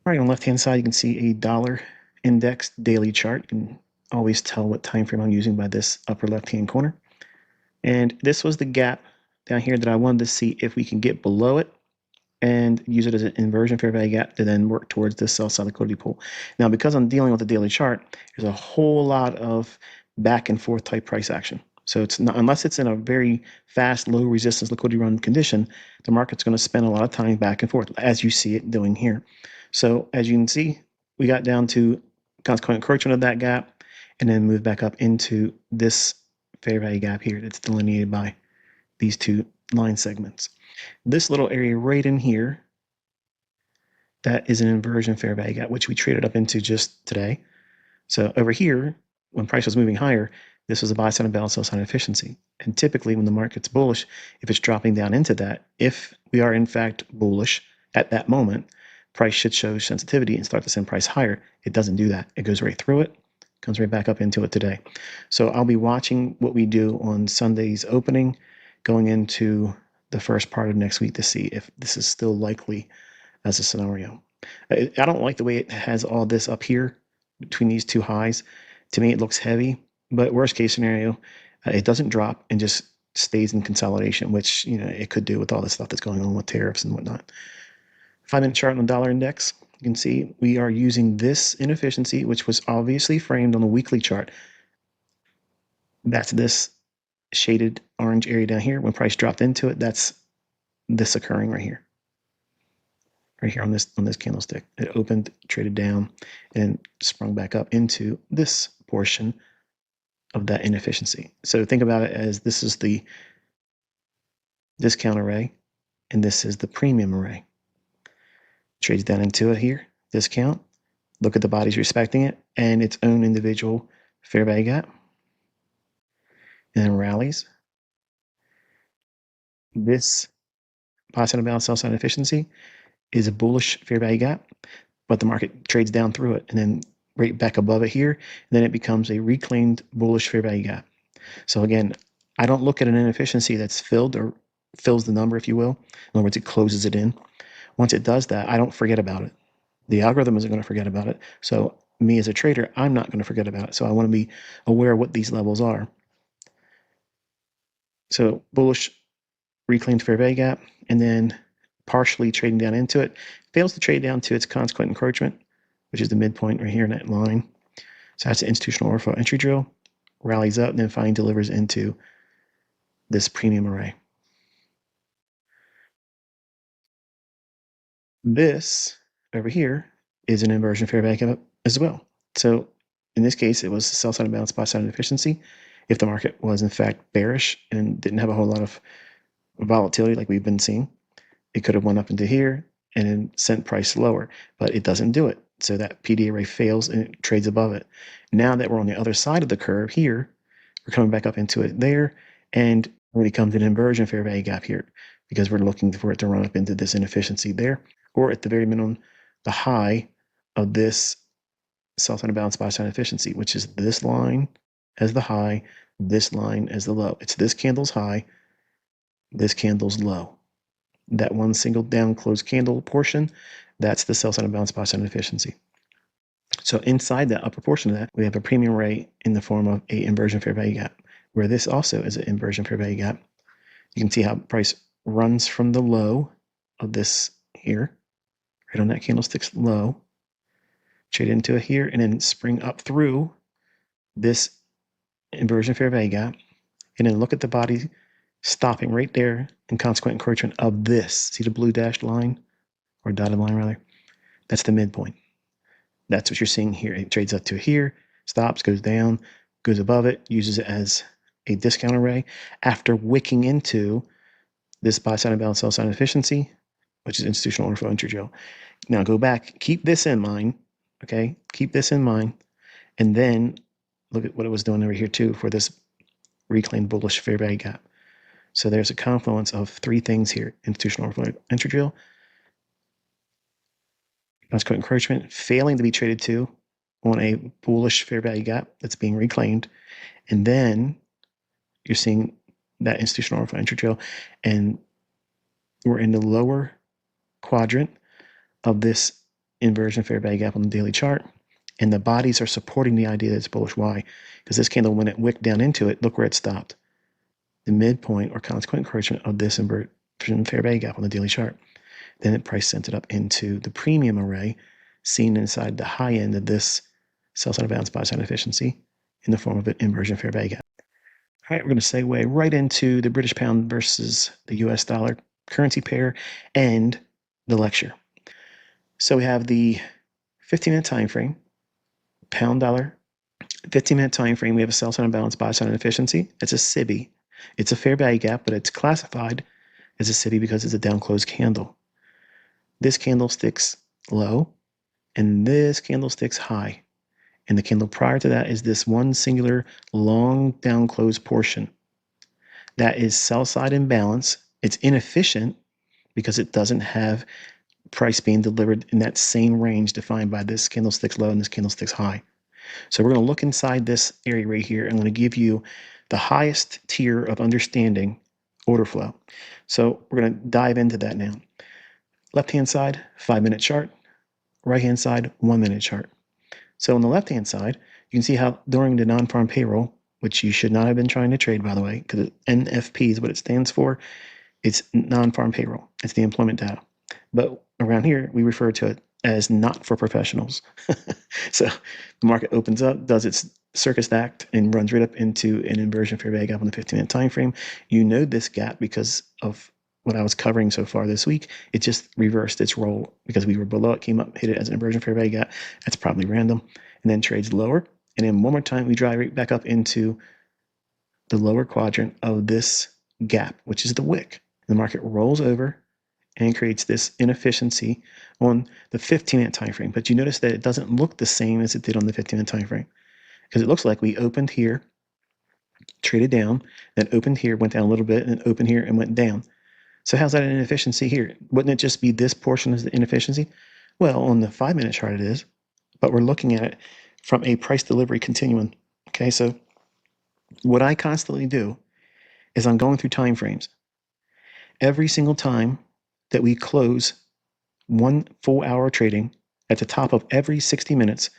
All right, on the left-hand side, you can see a dollar index daily chart. You can always tell what time frame I'm using by this upper left-hand corner. And this was the gap down here that I wanted to see if we can get below it and use it as an inversion fair value gap to then work towards this sell side liquidity pool. Now, because I'm dealing with the daily chart, there's a whole lot of back and forth type price action. So it's not, unless it's in a very fast, low resistance liquidity run condition, the market's going to spend a lot of time back and forth, as you see it doing here. So as you can see, we got down to consequent encroachment of that gap and then moved back up into this fair value gap here that's delineated by these two line segments. This little area right in here, that is an inversion fair value gap, which we traded up into just today. So over here, when price was moving higher, this was a buy sign and balance, sell sign efficiency. And typically when the market's bullish, if it's dropping down into that, if we are in fact bullish at that moment, price should show sensitivity and start to send price higher. It doesn't do that. It goes right through it, comes right back up into it today. So I'll be watching what we do on Sunday's opening, going into the first part of next week to see if this is still likely as a scenario. I don't like the way it has all this up here between these two highs. To me, it looks heavy, but worst case scenario, it doesn't drop and just stays in consolidation, which it could do with all the stuff that's going on with tariffs and whatnot. 5-minute chart on the dollar index. You can see we are using this inefficiency, which was obviously framed on the weekly chart. That's this shaded orange area down here. When price dropped into it, that's this occurring right here. Right here on this candlestick. It opened, traded down, and sprung back up into this portion of that inefficiency. So think about it as this is the discount array, and this is the premium array. Trades down into it here, discount. Look at the bodies respecting it and its own individual fair value gap. And then rallies. This buy side and balance, sell side efficiency is a bullish fair value gap, but the market trades down through it and then right back above it here, and then it becomes a reclaimed bullish fair value gap. So again, I don't look at an inefficiency that's filled or fills the number, if you will. In other words, it closes it in. Once it does that, I don't forget about it. The algorithm isn't going to forget about it. So me as a trader, I'm not going to forget about it. So I want to be aware of what these levels are. So bullish reclaimed fair value gap, and then partially trading down into it. Fails to trade down to its consequent encroachment, which is the midpoint right here in that line. So that's the institutional order flow entry drill. Rallies up and then finally delivers into this premium array. This over here is an inversion fair value gap as well. So in this case, it was sell side imbalance, buy side inefficiency. If the market was in fact bearish and didn't have a whole lot of volatility like we've been seeing, it could have went up into here and then sent price lower, but it doesn't do it. So that PD array fails and it trades above it. Now that we're on the other side of the curve here, we're coming back up into it there, and it becomes an inversion fair value gap here because we're looking for it to run up into this inefficiency there, or at the very minimum, the high of this sell side imbalance, buy side efficiency, which is this line as the high, this line as the low. It's this candle's high, this candle's low. That one single down closed candle portion, that's the sell side imbalance, buy side efficiency. So inside that upper portion of that, we have a premium array in the form of a inversion fair value gap, where this also is an inversion fair value gap. You can see how price runs from the low of this here, right on that candlestick's low, trade into it here, and then spring up through this inversion fair value gap, and then look at the body stopping right there in consequent encroachment of this. See the blue dashed line, or dotted line rather? That's the midpoint. That's what you're seeing here. It trades up to here, stops, goes down, goes above it, uses it as a discount array after wicking into this buy side imbalance, sell side efficiency, which is institutional order flow entry drill. Now go back, keep this in mind, okay? Keep this in mind, and then look at what it was doing over here too for this reclaimed bullish fair value gap. So there's a confluence of three things here: institutional order flow entry drill, consequent encroachment, failing to be traded to on a bullish fair value gap that's being reclaimed, and then you're seeing that institutional order flow entry drill, and we're in the lower quadrant of this inversion fair value gap on the daily chart. And the bodies are supporting the idea that it's bullish. Why? Because this candle, when it wicked down into it, look where it stopped. The midpoint or consequent encouragement of this inversion fair value gap on the daily chart. Then it price sent it up into the premium array, seen inside the high end of this sell side bounce buy side efficiency in the form of an inversion fair value gap. All right, we're going to segue right into the British pound versus the US dollar currency pair and the lecture. So we have the 15-minute time frame, pound dollar, 15-minute time frame. We have a sell side unbalanced buy side efficiency. It's a SIBI. It's a fair value gap, but it's classified as a SIBI because it's a down closed candle. This candle sticks low, and this candle sticks high. And the candle prior to that is this one singular long down close portion. That is sell side imbalance. It's inefficient because it doesn't have price being delivered in that same range defined by this candlestick's low and this candlestick's high. So we're going to look inside this area right here. I'm going to give you the highest tier of understanding order flow. So we're going to dive into that now. Left-hand side, 5-minute chart. Right-hand side, 1-minute chart. So on the left-hand side, you can see how during the non-farm payroll, which you should not have been trying to trade, by the way, because NFP is what it stands for. It's non-farm payroll. It's the employment data. But around here, we refer to it as not for professionals. So the market opens up, does its circus act, and runs right up into an inversion fair value gap on the 15-minute time frame. You know this gap because of what I was covering so far this week. It just reversed its role because we were below it, came up, hit it as an inversion fair value gap. That's probably random. And then trades lower. And then one more time, we drive right back up into the lower quadrant of this gap, which is the wick. The market rolls over and creates this inefficiency on the 15-minute time frame. But you notice that it doesn't look the same as it did on the 15-minute time frame, because it looks like we opened here, traded down, then opened here, went down a little bit, and then opened here and went down. So how's that an inefficiency here? Wouldn't it just be this portion as the inefficiency? Well, on the 5-minute chart it is, but we're looking at it from a price delivery continuum. Okay, so what I constantly do is I'm going through time frames. Every single time that we close 1 full hour trading at the top of every 60 minutes,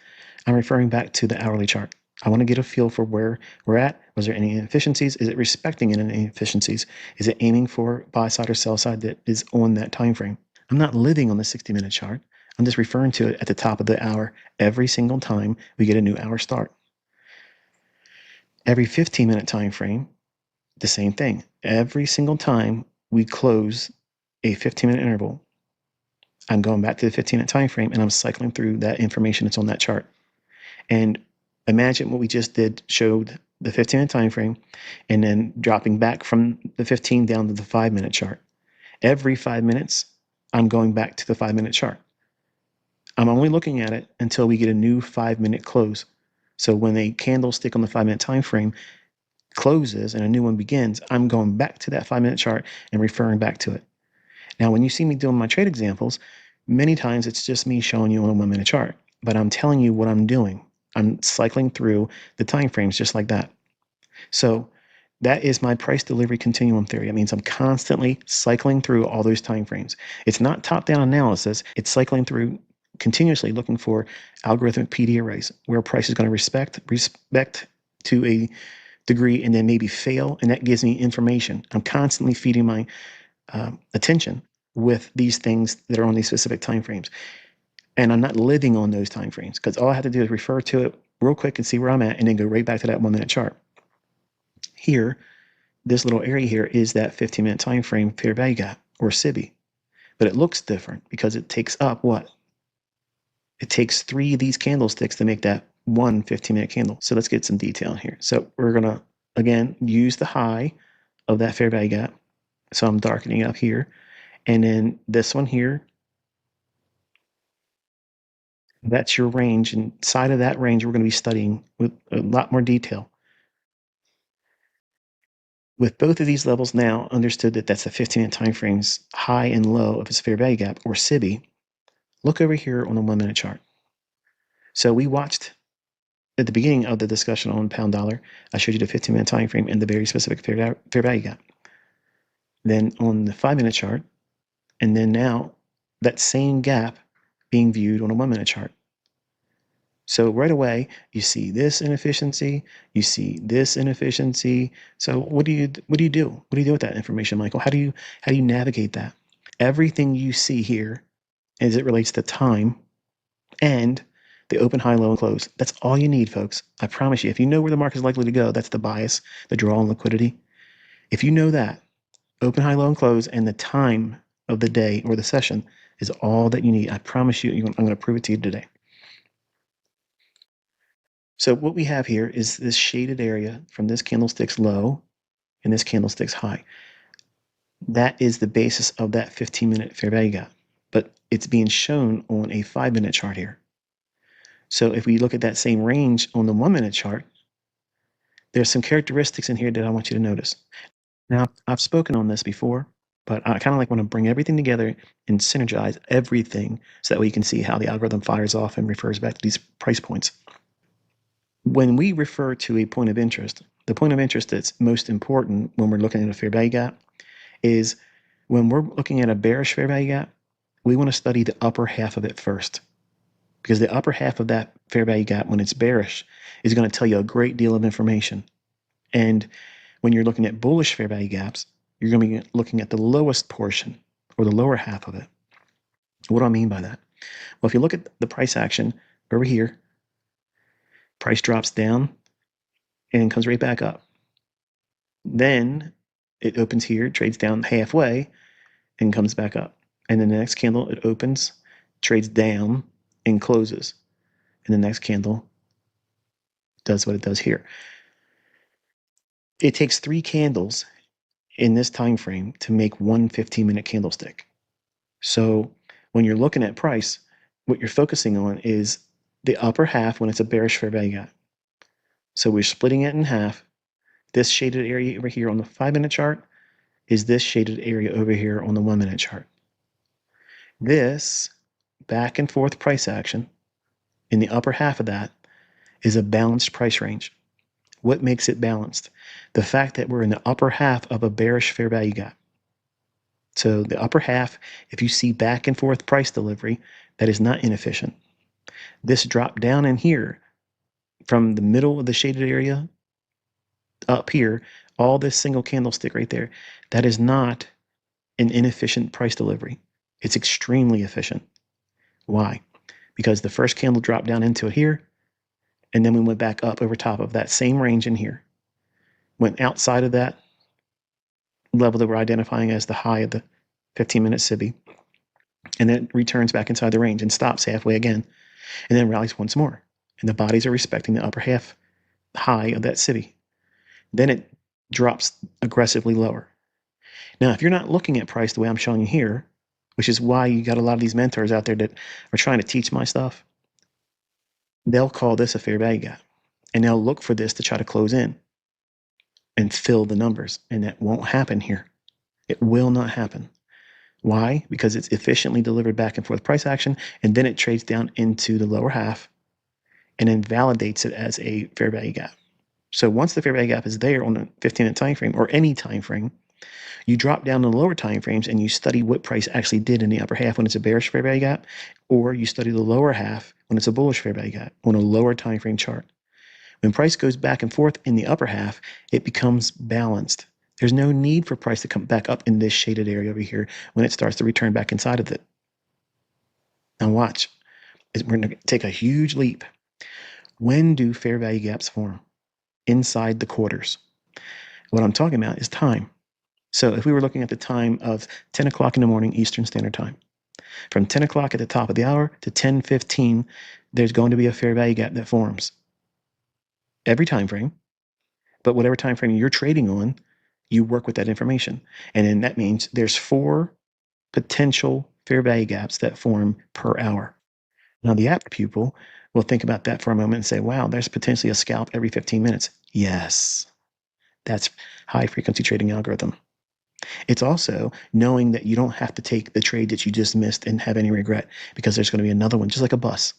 I'm referring back to the hourly chart. I want to get a feel for where we're at. Was there any inefficiencies? Is it respecting any inefficiencies? Is it aiming for buy side or sell side that is on that time frame? I'm not living on the 60-minute chart. I'm just referring to it at the top of the hour every single time we get a new hour start. Every 15-minute time frame, the same thing. Every single time we close a 15-minute interval, I'm going back to the 15-minute time frame and I'm cycling through that information that's on that chart. And imagine what we just did, showed the 15-minute time frame and then dropping back from the 15 down to the 5-minute chart. Every 5 minutes, I'm going back to the 5-minute chart. I'm only looking at it until we get a new 5-minute close. So when a candlestick on the 5-minute time frame closes and a new one begins, I'm going back to that 5-minute chart and referring back to it. Now, when you see me doing my trade examples, many times it's just me showing you on a 1-minute chart, but I'm telling you what I'm doing. I'm cycling through the time frames just like that. So that is my price delivery continuum theory. It means I'm constantly cycling through all those time frames. It's not top-down analysis. It's cycling through continuously looking for algorithmic PD arrays where price is going to respect to a degree and then maybe fail, and that gives me information. I'm constantly feeding my attention with these things that are on these specific time frames. And I'm not living on those time frames because all I have to do is refer to it real quick and see where I'm at and then go right back to that 1-minute chart. Here, this little area here is that 15-minute time frame fair value gap or SIBI. But it looks different because it takes up what? It takes 3 of these candlesticks to make that one 15-minute candle. So let's get some detail in here. So we're going to, again, use the high of that fair value gap. So I'm darkening up here. And then this one here, that's your range. Inside of that range, we're going to be studying with a lot more detail. With both of these levels now understood that that's the 15-minute time frames high and low of its fair value gap, or SIBI, look over here on the 1-minute chart. So we watched at the beginning of the discussion on pound dollar, I showed you the 15-minute time frame and the very specific fair value gap. Then on the 5-minute chart, and then now that same gap being viewed on a 1 minute chart. So right away, you see this inefficiency, you see this inefficiency. So what do you do? What do you do with that information, Michael? How do you navigate that? Everything you see here as it relates to time and the open, high, low, and close. That's all you need, folks. I promise you, if you know where the market is likely to go, that's the bias, the draw, and liquidity. If you know that, open, high, low, and close, and the time of the day or the session is all that you need. I promise you, I'm going to prove it to you today. So what we have here is this shaded area from this candlestick's low and this candlestick's high. That is the basis of that 15-minute fair value gap, but it's being shown on a 5-minute chart here. So if we look at that same range on the 1-minute chart, there's some characteristics in here that I want you to notice. Now, I've spoken on this before, but I kind of want to bring everything together and synergize everything so that way you can see how the algorithm fires off and refers back to these price points. When we refer to a point of interest, the point of interest that's most important when we're looking at a fair value gap is when we're looking at a bearish fair value gap, we want to study the upper half of it first. Because the upper half of that fair value gap, when it's bearish, is going to tell you a great deal of information. And when you're looking at bullish fair value gaps, you're going to be looking at the lowest portion or the lower half of it. What do I mean by that? Well, if you look at the price action over here, price drops down and comes right back up. Then it opens here, trades down halfway, and comes back up. And then the next candle, it opens, trades down, and closes. And the next candle does what it does here. It takes 3 candles in this time frame to make one 15-minute candlestick. So when you're looking at price, what you're focusing on is the upper half when it's a bearish fair value gap. So we're splitting it in half. This shaded area over here on the 5-minute chart is this shaded area over here on the 1-minute chart. This back and forth price action in the upper half of that is a balanced price range. What makes it balanced? The fact that we're in the upper half of a bearish fair value gap. So the upper half, if you see back and forth price delivery, that is not inefficient. This drop down in here from the middle of the shaded area up here, all this single candlestick right there, that is not an inefficient price delivery. It's extremely efficient. Why? Because the first candle dropped down into here, and then we went back up over top of that same range in here. Went outside of that level that we're identifying as the high of the 15-minute SIBI, and then returns back inside the range and stops halfway again, and then rallies once more. And the bodies are respecting the upper half high of that SIBI. Then it drops aggressively lower. Now, if you're not looking at price the way I'm showing you here, which is why you got a lot of these mentors out there that are trying to teach my stuff, they'll call this a fair value gap. And they'll look for this to try to close in and fill the numbers. And that won't happen here. It will not happen. Why? Because it's efficiently delivered back and forth price action, and then it trades down into the lower half and then validates it as a fair value gap. So once the fair value gap is there on a 15-minute time frame or any time frame, you drop down to the lower time frames and you study what price actually did in the upper half when it's a bearish fair value gap, or you study the lower half when it's a bullish fair value gap on a lower time frame chart. When price goes back and forth in the upper half, it becomes balanced. There's no need for price to come back up in this shaded area over here when it starts to return back inside of it. Now watch. We're going to take a huge leap. When do fair value gaps form? Inside the quarters. What I'm talking about is time. So if we were looking at the time of 10 o'clock in the morning Eastern Standard Time, from 10 o'clock at the top of the hour to 10:15, there's going to be a fair value gap that forms. Every time frame, but whatever time frame you're trading on, you work with that information. And then that means there's 4 potential fair value gaps that form per hour. Now the apt pupil will think about that for a moment and say, wow, there's potentially a scalp every 15 minutes. Yes, that's high frequency trading algorithm. It's also knowing that you don't have to take the trade that you just missed and have any regret, because there's going to be another one, just like a bus.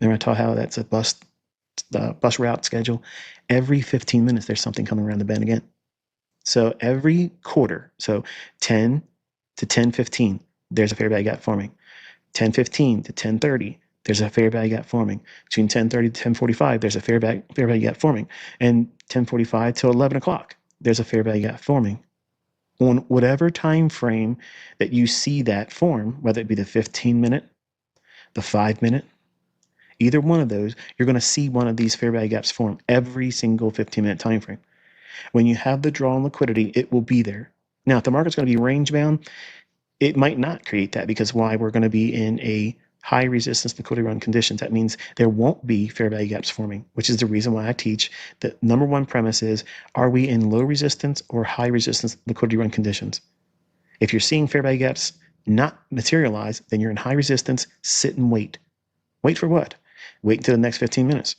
Remember I taught how that's a bus route schedule? Every 15 minutes, there's something coming around the bend again. So every quarter, so 10 to 10:15, there's a fair value gap forming. 10:15 to 10:30, there's a fair value gap forming. Between 10:30 to 10:45, there's a fair value gap forming. And 10:45 to 11 o'clock, there's a fair value gap forming. On whatever time frame that you see that form, whether it be the 15-minute, the 5-minute, either one of those, you're going to see one of these fair value gaps form every single 15-minute time frame. When you have the draw on liquidity, it will be there. Now, if the market's going to be range bound, it might not create that, because why? We're going to be in a high resistance liquidity run conditions. That means there won't be fair value gaps forming, which is the reason why I teach that number one premise is, are we in low resistance or high resistance liquidity run conditions? If you're seeing fair value gaps not materialize, then you're in high resistance. Sit and wait. Wait for what? Wait until the next 15 minutes.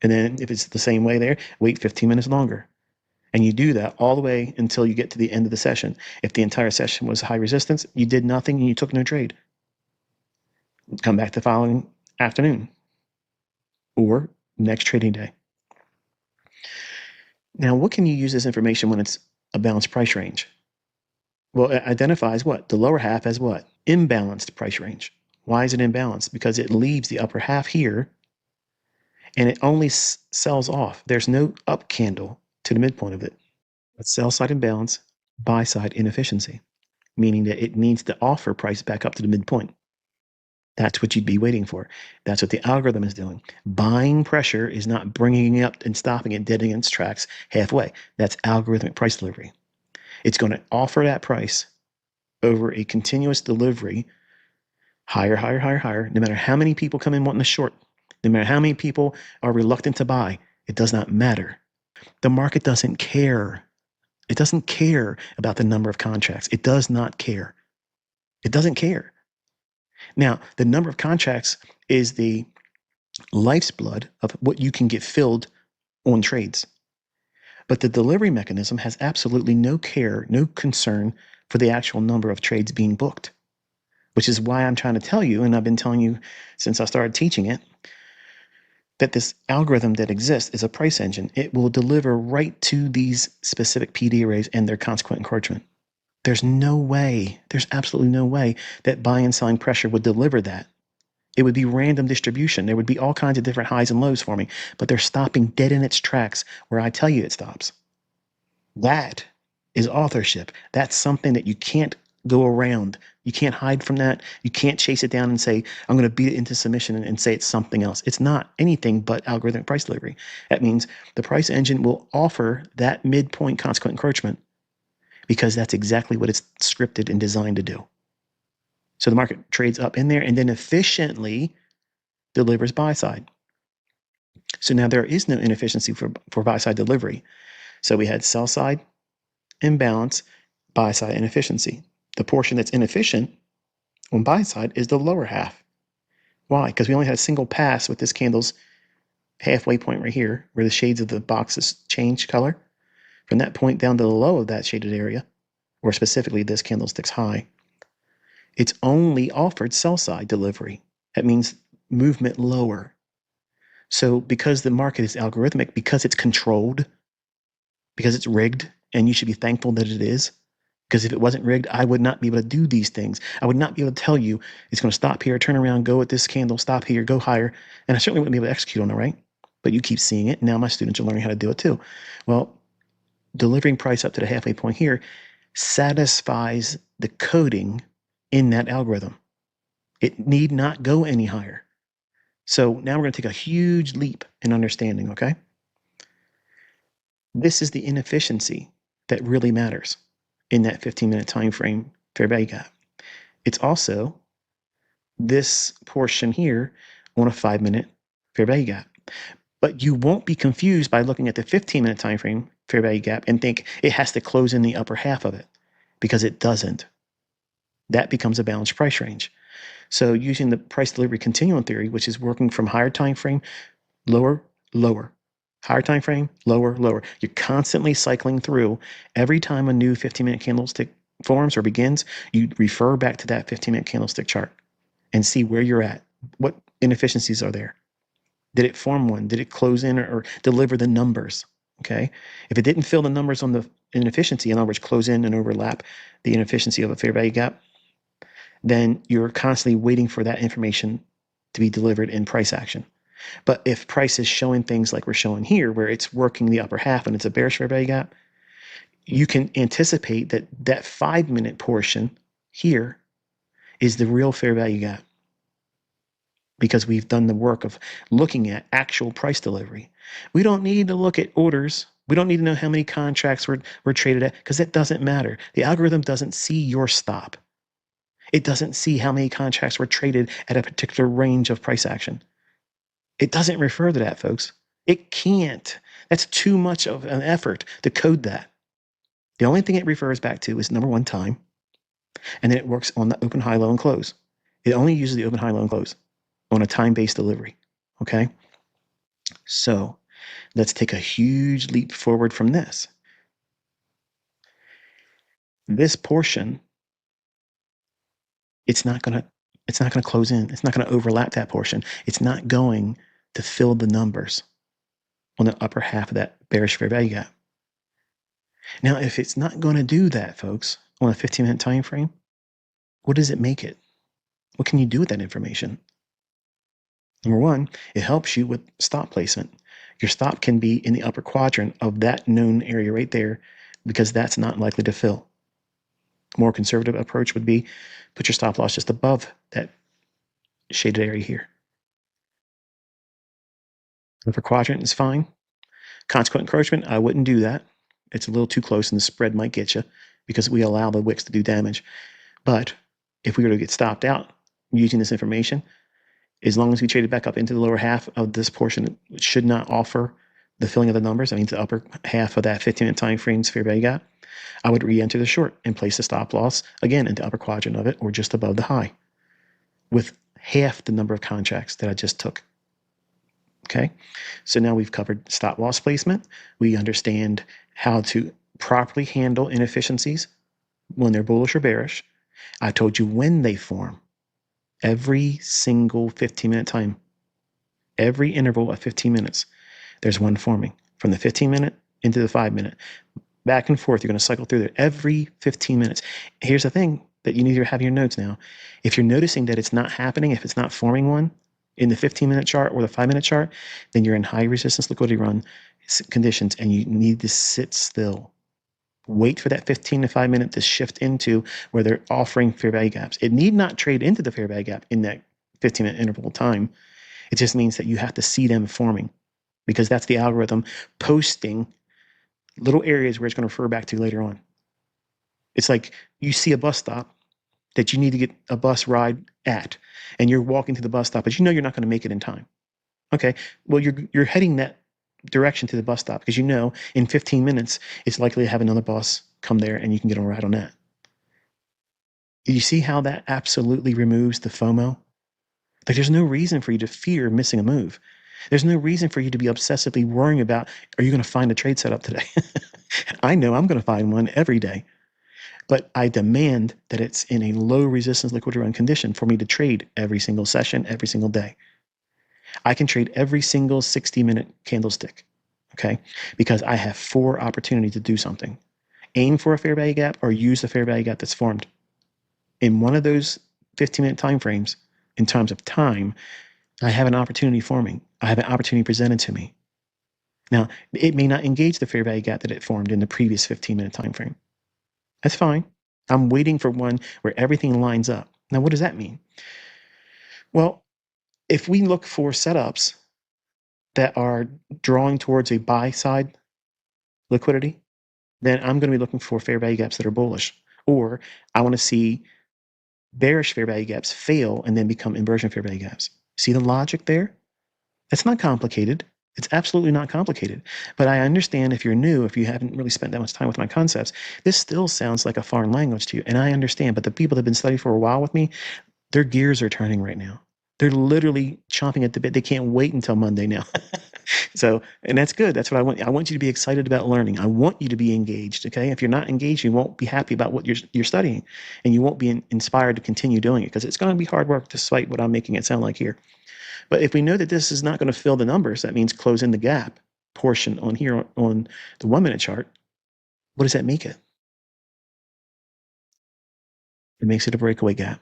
And then if it's the same way there, wait 15 minutes longer. And you do that all the way until you get to the end of the session. If the entire session was high resistance, you did nothing and you took no trade. Come back the following afternoon or next trading day. Now, what can you use this information when it's a balanced price range? Well, it identifies what? The lower half as what? Imbalanced price range. Why is it imbalanced? Because it leaves the upper half here and it only sells off. There's no up candle to the midpoint of it. But sell side imbalance, buy side inefficiency, meaning that it needs to offer price back up to the midpoint. That's what you'd be waiting for. That's what the algorithm is doing. Buying pressure is not bringing it up and stopping it dead in its tracks halfway. That's algorithmic price delivery. It's going to offer that price over a continuous delivery, higher, higher, higher, higher, no matter how many people come in wanting to short, no matter how many people are reluctant to buy. It does not matter. The market doesn't care. It doesn't care about the number of contracts. It does not care. It doesn't care. Now, the number of contracts is the life's blood of what you can get filled on trades. But the delivery mechanism has absolutely no care, no concern for the actual number of trades being booked, which is why I'm trying to tell you, and I've been telling you since I started teaching it, that this algorithm that exists is a price engine. It will deliver right to these specific PD arrays and their consequent encroachment. There's no way, there's absolutely no way that buy and selling pressure would deliver that. It would be random distribution. There would be all kinds of different highs and lows forming, but they're stopping dead in its tracks where I tell you it stops. That is authorship. That's something that you can't go around. You can't hide from that. You can't chase it down and say, I'm going to beat it into submission and say it's something else. It's not anything but algorithmic price delivery. That means the price engine will offer that midpoint consequent encroachment because that's exactly what it's scripted and designed to do. So the market trades up in there and then efficiently delivers buy side. So now there is no inefficiency for buy side delivery. So we had sell side imbalance, buy side inefficiency. The portion that's inefficient on buy side is the lower half. Why? Because we only had a single pass with this candle's halfway point right here, where the shades of the boxes change color. From that point down to the low of that shaded area, or specifically this candlestick's high, it's only offered sell side delivery. That means movement lower. So because the market is algorithmic, because it's controlled, because it's rigged, and you should be thankful that it is, because if it wasn't rigged, I would not be able to do these things. I would not be able to tell you it's going to stop here, turn around, go at this candle, stop here, go higher. And I certainly wouldn't be able to execute on it, right? But you keep seeing it. Now my students are learning how to do it too. Well, delivering price up to the halfway point here satisfies the coding in that algorithm. It need not go any higher. So now we're going to take a huge leap in understanding, okay? This is the inefficiency that really matters in that 15-minute time frame fair value gap. It's also this portion here on a 5-minute fair value gap. But you won't be confused by looking at the 15-minute time frame fair value gap and think it has to close in the upper half of it, because it doesn't. That becomes a balanced price range. So using the price delivery continuum theory, which is working from higher time frame, lower, lower, higher time frame, lower, lower. You're constantly cycling through. Every time a new 15-minute candlestick forms or begins, you refer back to that 15-minute candlestick chart and see where you're at. What inefficiencies are there? Did it form one? Did it close in or deliver the numbers? Okay. If it didn't fill the numbers on the inefficiency, in other words, close in and overlap the inefficiency of a fair value gap, then you're constantly waiting for that information to be delivered in price action. But if price is showing things like we're showing here, where it's working the upper half and it's a bearish fair value gap, you can anticipate that that 5-minute portion here is the real fair value gap, because we've done the work of looking at actual price delivery. We don't need to look at orders. We don't need to know how many contracts were traded at, because it doesn't matter. The algorithm doesn't see your stop. It doesn't see how many contracts were traded at a particular range of price action. It doesn't refer to that, folks. It can't. That's too much of an effort to code that. The only thing it refers back to is number one, time, and then it works on the open, high, low, and close. It only uses the open, high, low, and close on a time-based delivery, okay? So let's take a huge leap forward from this. This portion, it's not gonna close in. It's not gonna overlap that portion. It's not going to fill the numbers on the upper half of that bearish fair value gap. Now, if it's not gonna do that, folks, on a 15-minute time frame, what does it make it? What can you do with that information? Number one, it helps you with stop placement. Your stop can be in the upper quadrant of that known area right there, because that's not likely to fill. A more conservative approach would be put your stop loss just above that shaded area here. Upper quadrant is fine. Consequent encroachment, I wouldn't do that. It's a little too close and the spread might get you, because we allow the wicks to do damage. But if we were to get stopped out using this information, as long as we traded back up into the lower half of this portion, it should not offer the filling of the numbers. That means the upper half of that 15-minute time frame's fair value gap. I would re-enter the short and place the stop loss again in the upper quadrant of it, or just above the high, with half the number of contracts that I just took. Okay, so now we've covered stop loss placement. We understand how to properly handle inefficiencies when they're bullish or bearish. I told you when they form. Every single 15-minute time, every interval of 15 minutes, there's one forming. From the 15-minute into the 5-minute, back and forth, you're going to cycle through there every 15 minutes. Here's the thing that you need to have in your notes now. If you're noticing that it's not happening, if it's not forming one in the 15-minute chart or the 5-minute chart, then you're in high resistance liquidity run conditions and you need to sit still. Wait for that 15 to 5 minute to shift into where they're offering fair value gaps. It need not trade into the fair value gap in that 15-minute interval of time. It just means that you have to see them forming, because that's the algorithm posting little areas where it's going to refer back to later on. It's like you see a bus stop that you need to get a bus ride at, and you're walking to the bus stop, but you know you're not going to make it in time. Okay, well, you're heading that direction to the bus stop because you know in 15 minutes it's likely to have another bus come there and you can get on a ride on that. You see how that absolutely removes the FOMO? Like, there's no reason for you to fear missing a move. There's no reason for you to be obsessively worrying about, are you going to find a trade setup today? I know I'm going to find one every day, but I demand that it's in a low resistance liquidity run condition for me to trade every single session, every single day. I can trade every single 60-minute candlestick, okay? Because I have 4 opportunities to do something. Aim for a fair value gap or use the fair value gap that's formed. In one of those 15-minute time frames, in terms of time, I have an opportunity forming. I have an opportunity presented to me. Now, it may not engage the fair value gap that it formed in the previous 15-minute time frame. That's fine. I'm waiting for one where everything lines up. Now, what does that mean? Well, if we look for setups that are drawing towards a buy side liquidity, then I'm going to be looking for fair value gaps that are bullish. Or I want to see bearish fair value gaps fail and then become inversion fair value gaps. See the logic there? That's not complicated. It's absolutely not complicated. But I understand if you're new, if you haven't really spent that much time with my concepts, this still sounds like a foreign language to you. And I understand, but the people that have been studying for a while with me, their gears are turning right now. They're literally chomping at the bit. They can't wait until Monday now. So, and that's good. That's what I want. I want you to be excited about learning. I want you to be engaged. Okay. If you're not engaged, you won't be happy about what you're studying, and you won't be inspired to continue doing it, because it's going to be hard work despite what I'm making it sound like here. But if we know that this is not going to fill the numbers, that means close in the gap portion on here on the 1-minute chart. What does that make it? It makes it a breakaway gap.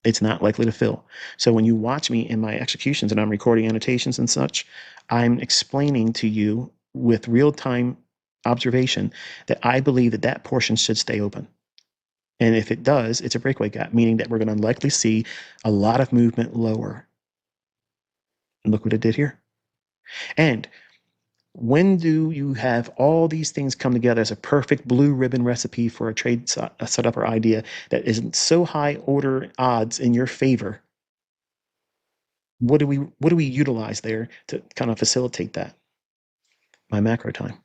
It's not likely to fill. So when you watch me in my executions and I'm recording annotations and such, I'm explaining to you with real-time observation that I believe that that portion should stay open. And if it does, it's a breakaway gap, meaning that we're going to likely see a lot of movement lower. And look what it did here. And when do you have all these things come together as a perfect blue ribbon recipe for a trade setup or idea that isn't so high order odds in your favor? What do we utilize there to kind of facilitate that? My macro time,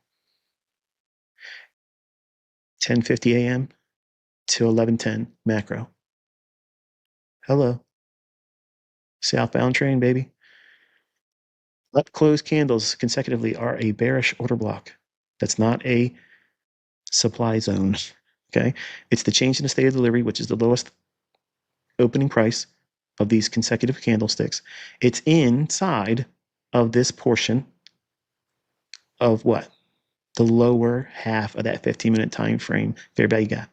10:50 a.m. to 11:10 macro. Hello, southbound train, baby. Left closed candles consecutively are a bearish order block. That's not a supply zone. Okay, it's the change in the state of delivery, which is the lowest opening price of these consecutive candlesticks. It's inside of this portion of what? The lower half of that 15-minute time frame fair value gap.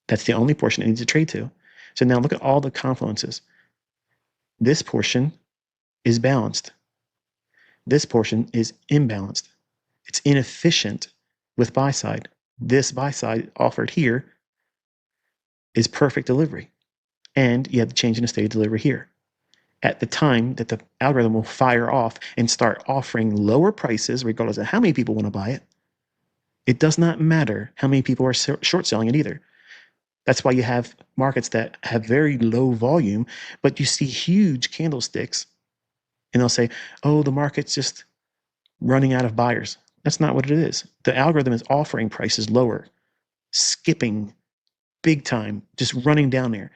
That's the only portion it needs to trade to. So now look at all the confluences. This portion is balanced. This portion is imbalanced. It's inefficient with buy side. This buy side offered here is perfect delivery. And you have the change in the state of delivery here. At the time that the algorithm will fire off and start offering lower prices, regardless of how many people want to buy it, it does not matter how many people are short selling it either. That's why you have markets that have very low volume, but you see huge candlesticks, and they'll say, oh, the market's just running out of buyers. That's not what it is. The algorithm is offering prices lower, skipping big time, just running down there.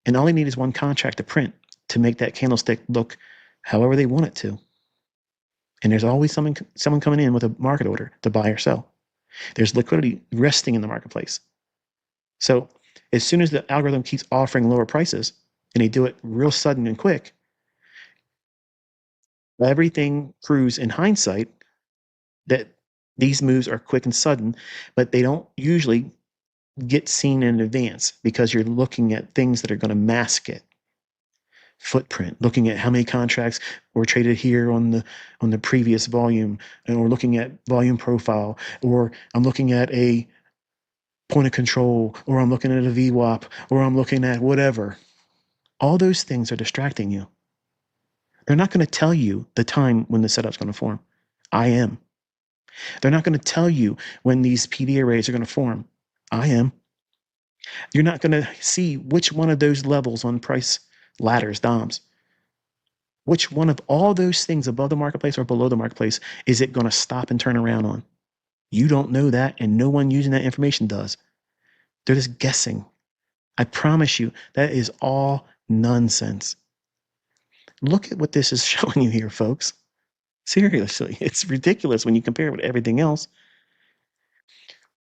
And all they need is one contract to print to make that candlestick look however they want it to. And there's always someone coming in with a market order to buy or sell. There's liquidity resting in the marketplace. So as soon as the algorithm keeps offering lower prices, and they do it real sudden and quick, everything proves in hindsight that these moves are quick and sudden, but they don't usually get seen in advance because you're looking at things that are going to mask it. Footprint, looking at how many contracts were traded here on the previous volume, or looking at volume profile, or I'm looking at a point of control, or I'm looking at a VWAP, or I'm looking at whatever. All those things are distracting you. They're not going to tell you the time when the setup's going to form. I am. They're not going to tell you when these PD arrays are going to form. I am. You're not going to see which one of those levels on price ladders, DOMs, which one of all those things above the marketplace or below the marketplace is it going to stop and turn around on. You don't know that, and no one using that information does. They're just guessing. I promise you, that is all nonsense. Look at what this is showing you here, folks. Seriously, it's ridiculous when you compare it with everything else.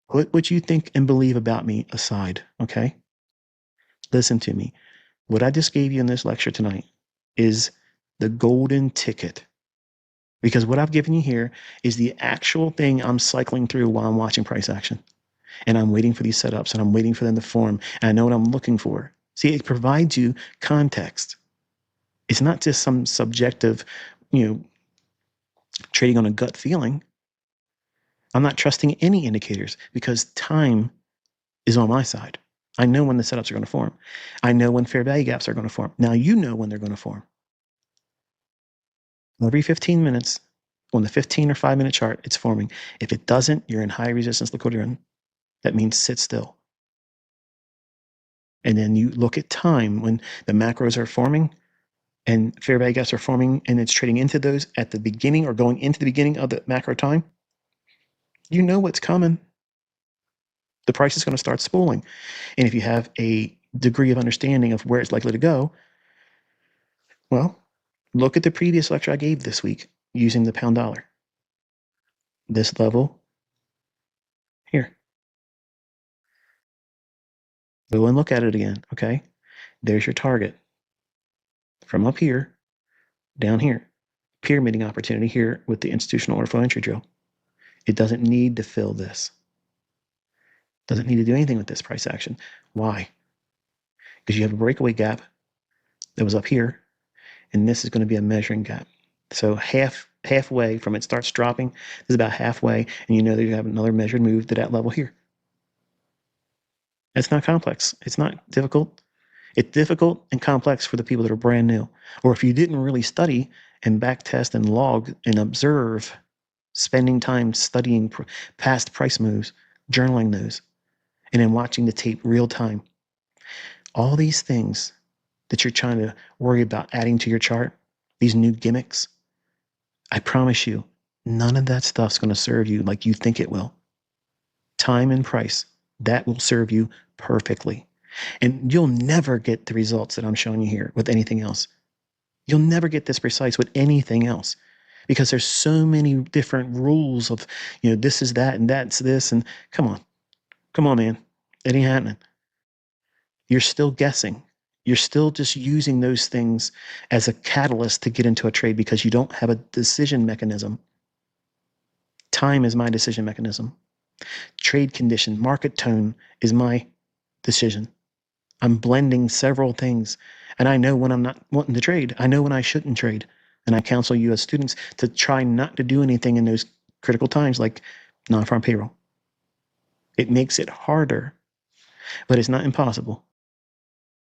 Put what you think and believe about me aside, okay? Listen to me. What I just gave you in this lecture tonight is the golden ticket. Because what I've given you here is the actual thing I'm cycling through while I'm watching price action. And I'm waiting for these setups, and I'm waiting for them to form, and I know what I'm looking for. See, it provides you context. It's not just some subjective, trading on a gut feeling. I'm not trusting any indicators because time is on my side. I know when the setups are going to form. I know when fair value gaps are going to form. Now you know when they're going to form. Every 15 minutes on the 15 or 5-minute chart, it's forming. If it doesn't, you're in high resistance liquidity run. That means sit still. And then you look at time when the macros are forming and fair value gaps are forming, and it's trading into those at the beginning or going into the beginning of the macro time. You know what's coming. The price is going to start spooling. And if you have a degree of understanding of where it's likely to go, well, look at the previous lecture I gave this week using the pound dollar. This level here. Go and look at it again, okay? There's your target. From up here, down here. Pyramiding opportunity here with the institutional order flow entry drill. It doesn't need to fill this. Doesn't need to do anything with this price action. Why? because you have a breakaway gap that was up here, and this is going to be a measuring gap. So halfway from it starts dropping, this is about halfway, and you know that you have another measured move to that level here. It's not complex. It's not difficult. It's difficult and complex for the people that are brand new. Or if you didn't really study and backtest and log and observe, spending time studying past price moves, journaling those, and then watching the tape real time. All these things that you're trying to worry about adding to your chart, these new gimmicks, I promise you, none of that stuff's going to serve you like you think it will. Time and price, that will serve you perfectly. And you'll never get the results that I'm showing you here with anything else. You'll never get this precise with anything else because there's so many different rules of, this is that and that's this. And come on, man. It ain't happening. You're still guessing. You're still just using those things as a catalyst to get into a trade because you don't have a decision mechanism. Time is my decision mechanism. Trade condition, market tone is my decision. I'm blending several things, and I know when I'm not wanting to trade. I know when I shouldn't trade. And I counsel you as students to try not to do anything in those critical times like non-farm payroll. It makes it harder, but it's not impossible.